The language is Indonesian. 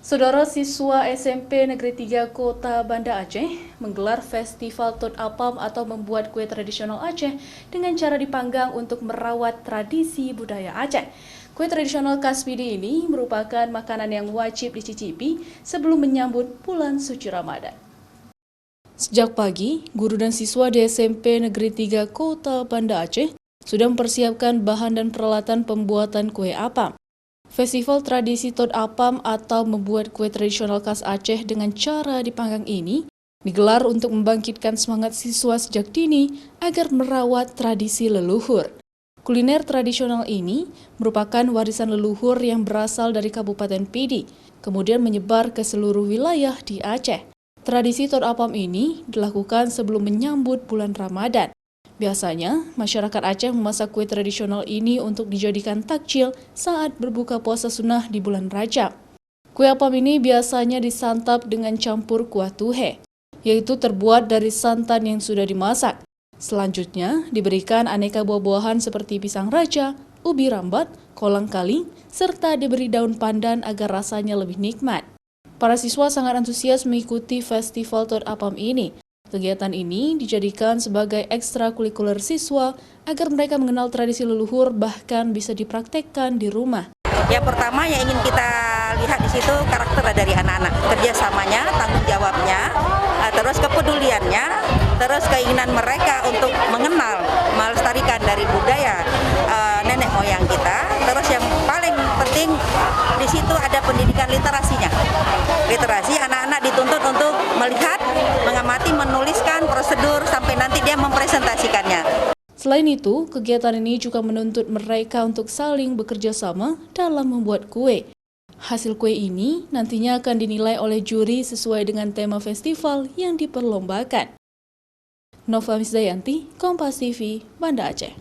Saudara siswa SMP Negeri 3 Kota Banda Aceh menggelar festival Tot Apam atau membuat kue tradisional Aceh dengan cara dipanggang untuk merawat tradisi budaya Aceh. Kue tradisional khas Pidi ini merupakan makanan yang wajib dicicipi sebelum menyambut bulan suci Ramadan. Sejak pagi, guru dan siswa di SMP Negeri 3 Kota Banda Aceh sudah mempersiapkan bahan dan peralatan pembuatan kue apam. Festival tradisi Tot Apam atau membuat kue tradisional khas Aceh dengan cara dipanggang ini digelar untuk membangkitkan semangat siswa sejak dini agar merawat tradisi leluhur. Kuliner tradisional ini merupakan warisan leluhur yang berasal dari Kabupaten Pidi, kemudian menyebar ke seluruh wilayah di Aceh. Tradisi Tot Apam ini dilakukan sebelum menyambut bulan Ramadan. Biasanya, masyarakat Aceh memasak kue tradisional ini untuk dijadikan takjil saat berbuka puasa sunnah di bulan Rajab. Kue apam ini biasanya disantap dengan campur kuah tuhe, yaitu terbuat dari santan yang sudah dimasak. Selanjutnya, diberikan aneka buah-buahan seperti pisang raja, ubi rambat, kolang kaling, serta diberi daun pandan agar rasanya lebih nikmat. Para siswa sangat antusias mengikuti festival Tot Apam ini. Kegiatan ini dijadikan sebagai ekstrakurikuler siswa agar mereka mengenal tradisi leluhur bahkan bisa dipraktekkan di rumah. Yang pertama yang ingin kita lihat di situ karakter dari anak-anak, kerjasamanya, tanggung jawabnya, terus kepeduliannya, terus keinginan mereka untuk mengenal, melestarikan dari budaya nenek moyang kita. Terus yang paling penting di situ ada pendidikan literasinya. Literasi anak-anak dituntut untuk melihat, mengamati, menuliskan prosedur sampai nanti dia mempresentasikannya. Selain itu, kegiatan ini juga menuntut mereka untuk saling bekerja sama dalam membuat kue. Hasil kue ini nantinya akan dinilai oleh juri sesuai dengan tema festival yang diperlombakan. Nova Misdayanti, Kompas TV, Banda Aceh.